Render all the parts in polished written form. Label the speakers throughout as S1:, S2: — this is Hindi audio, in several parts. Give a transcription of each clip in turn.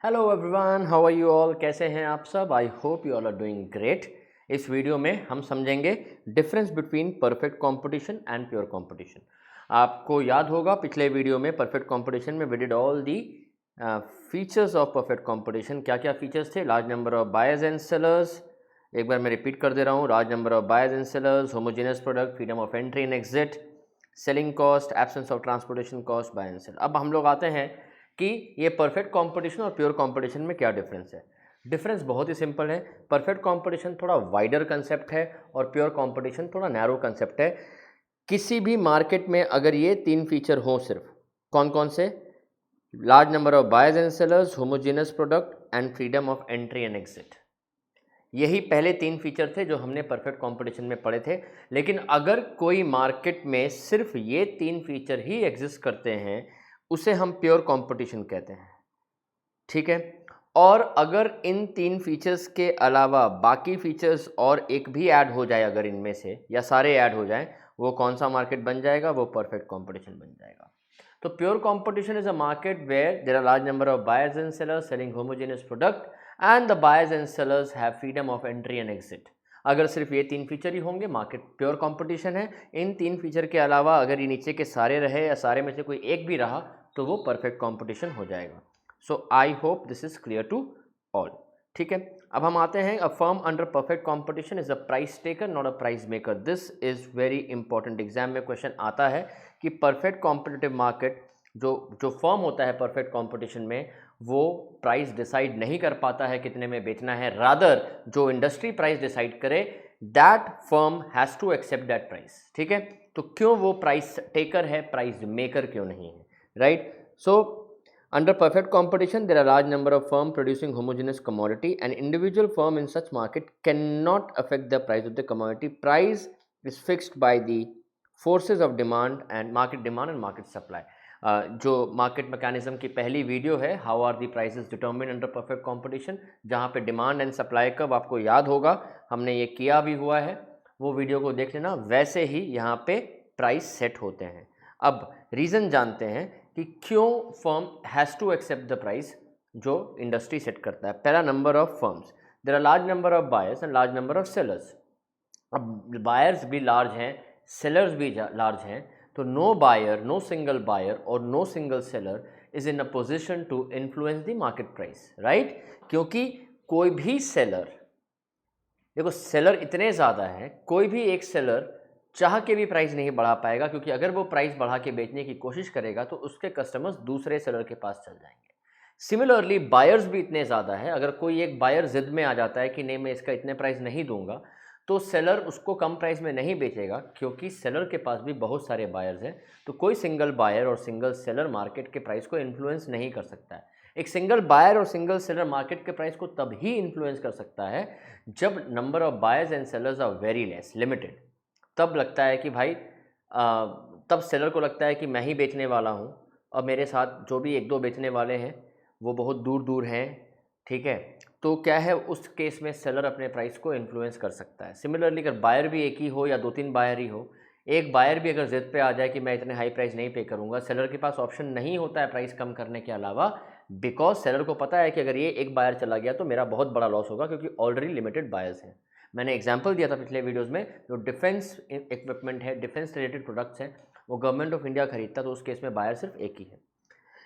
S1: Hello everyone, how are you all. कैसे हैं आप सब? I hope you all are doing great. इस वीडियो में हम समझेंगे difference between perfect competition and pure competition. आपको याद होगा पिछले वीडियो में परफेक्ट कंपटीशन में we did all the features of perfect competition. क्या क्या फीचर्स थे? Large number of buyers and sellers, एक बार मैं रिपीट कर दे रहा हूँ, large number of buyers and sellers, homogeneous product, freedom of entry and exit, selling cost, absence of transportation cost, buy and sell. अब हम लोग आते हैं कि ये परफेक्ट कंपटीशन और प्योर कंपटीशन में क्या डिफरेंस है। डिफरेंस बहुत ही सिंपल है। परफेक्ट कंपटीशन थोड़ा वाइडर कंसेप्ट है और प्योर कंपटीशन थोड़ा नैरो कंसेप्ट है। किसी भी मार्केट में अगर ये तीन फीचर हों, सिर्फ कौन कौन से? Large number of buyers and sellers, homogeneous product and freedom of entry and exit. यही पहले तीन फीचर थे जो हमने परफेक्ट कंपटीशन में पढ़े थे। लेकिन अगर कोई मार्केट में सिर्फ ये तीन फीचर ही एग्जिस्ट करते हैं, उसे हम प्योर कंपटीशन कहते हैं। ठीक है। और अगर इन तीन फीचर्स के अलावा बाकी फीचर्स और एक भी ऐड हो जाए, अगर इनमें से या सारे ऐड हो जाएं, वो कौन सा मार्केट बन जाएगा? वो परफेक्ट कंपटीशन बन जाएगा। तो pure competition is a market where there are large number of buyers and sellers selling homogeneous product and the buyers and sellers have freedom of entry and exit. अगर सिर्फ ये तीन फीचर ही होंगे, मार्केट प्योर कंपटीशन है। इन तीन फीचर के अलावा अगर ये नीचे के सारे रहे या सारे में से कोई एक भी रहा, तो वो परफेक्ट कंपटीशन हो जाएगा। So I hope this is clear to all. ठीक है। अब हम आते हैं, a firm under perfect competition is a price taker not a price maker. This is very important. Exam में क्वेश्चन आता है कि परफेक्ट कॉम्पिटिटिव मार्केट, जो जो फर्म होता है परफेक्ट कंपटीशन में, वो प्राइस डिसाइड नहीं कर पाता है कितने में बेचना है। रादर जो इंडस्ट्री प्राइस डिसाइड करे, that firm has to accept that price. ठीक है। तो क्यों वो प्राइस टेकर है, प्राइस मेकर क्यों नहीं है? Right. So under perfect competition, there are large number of firms producing homogeneous commodity. An individual firm in such market cannot affect the price of the commodity. Price is fixed by the forces of demand and market supply. जो मार्केट मैकेनिज्म की पहली वीडियो है, how are the prices determined under perfect competition, जहाँ पे डिमांड एंड सप्लाई कब, आपको याद होगा हमने ये किया भी हुआ है, वो वीडियो को देख लेना। वैसे ही यहाँ पे प्राइस सेट होते हैं। अब रीज़न जानते हैं कि क्यों firm has to accept the price जो इंडस्ट्री सेट करता है। पहला, number of firms. There are large number of buyers and large number of sellers. अब बायर्स भी लार्ज हैं, सेलर्स भी लार्ज हैं, तो no buyer, no single buyer और no single seller is in a position to influence the market price. Right. क्योंकि कोई भी सेलर, देखो सेलर इतने ज़्यादा हैं, कोई भी एक सेलर चाह के भी प्राइस नहीं बढ़ा पाएगा, क्योंकि अगर वो प्राइस बढ़ा के बेचने की कोशिश करेगा तो उसके कस्टमर्स दूसरे सेलर के पास चल जाएंगे। सिमिलरली बायर्स भी इतने ज़्यादा है, अगर कोई एक बायर जिद में आ जाता है कि नहीं मैं इसका इतने प्राइस नहीं दूंगा, तो सेलर उसको कम प्राइस में नहीं बेचेगा, क्योंकि सेलर के पास भी बहुत सारे बायर्स हैं। तो कोई सिंगल बायर और सिंगल सेलर मार्केट के प्राइस को इन्फ्लुएंस नहीं कर सकता है। एक सिंगल बायर और सिंगल सेलर मार्केट के प्राइस को तब ही इन्फ्लुएंस कर सकता है जब number of buyers and sellers are very less, limited. तब लगता है कि भाई तब सेलर को लगता है कि मैं ही बेचने वाला हूँ और मेरे साथ जो भी एक दो बेचने वाले हैं वो बहुत दूर दूर हैं। ठीक है। तो क्या है, उस केस में सेलर अपने प्राइस को इन्फ्लुएंस कर सकता है। सिमिलरली अगर बायर भी एक ही हो या दो तीन बायर ही हो, एक बायर भी अगर जिद पे आ जाए कि मैं इतने हाई प्राइस नहीं पे करूँगा, सेलर के पास ऑप्शन नहीं होता है प्राइस कम करने के अलावा, बिकॉज सेलर को पता है कि अगर ये एक बायर चला गया तो मेरा बहुत बड़ा लॉस होगा, क्योंकि ऑलरेडी लिमिटेड बायर्स हैं। मैंने एग्जांपल दिया था पिछले वीडियोस में, जो डिफेंस इक्विपमेंट है, डिफेंस रिलेटेड प्रोडक्ट्स हैं, वो गवर्नमेंट ऑफ इंडिया खरीदता, तो उस केस में बायर सिर्फ एक ही है।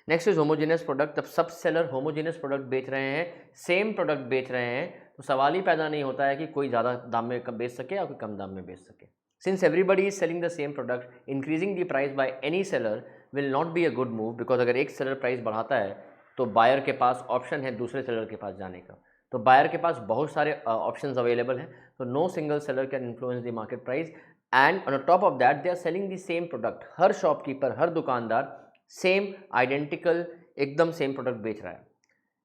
S1: Next is homogeneous product. जब सब सेलर होमोजेनियस प्रोडक्ट बेच रहे हैं, सेम प्रोडक्ट बेच रहे हैं, तो सवाल ही पैदा नहीं होता है कि कोई ज़्यादा दाम में बेच सके या कोई कम दाम में बेच सके। Since everybody is selling the same product, increasing the price by any seller will not be a good move, because अगर एक सेलर प्राइस बढ़ाता है तो बायर के पास ऑप्शन है दूसरे सेलर के पास जाने का। तो बायर के पास बहुत सारे ऑप्शंस अवेलेबल हैं, तो no single seller can influence the market price. And on top of that they are selling the same product. हर शॉपकीपर, हर दुकानदार सेम आइडेंटिकल एकदम सेम प्रोडक्ट बेच रहा है।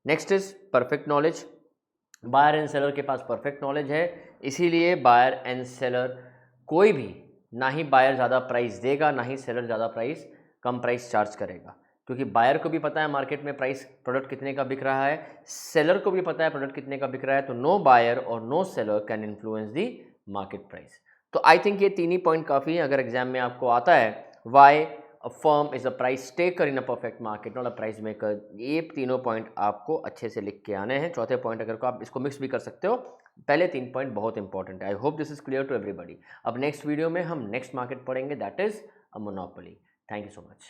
S1: Next is perfect knowledge. Buyer and seller के पास परफेक्ट नॉलेज है, इसीलिए बायर एंड सेलर, कोई भी, ना ही बायर ज़्यादा प्राइस देगा ना ही सेलर ज़्यादा कम प्राइस चार्ज करेगा, क्योंकि बायर को भी पता है मार्केट में प्राइस प्रोडक्ट कितने का बिक रहा है, सेलर को भी पता है प्रोडक्ट कितने का बिक रहा है। तो नो बायर और no seller can influence the market price. तो आई थिंक ये तीन ही पॉइंट काफ़ी है। अगर एग्जाम में आपको आता है why a firm is a price taker in a perfect market, not a price maker. ये तीनों पॉइंट आपको अच्छे से लिख के आने हैं। चौथे पॉइंट अगर को आप इसको मिक्स भी कर सकते हो, पहले 3 पॉइंट बहुत इंपॉर्टेंट है। I hope this is clear to everybody. अब नेक्स्ट वीडियो में हम नेक्स्ट मार्केट पढ़ेंगे, that is a monopoly. Thank you so much.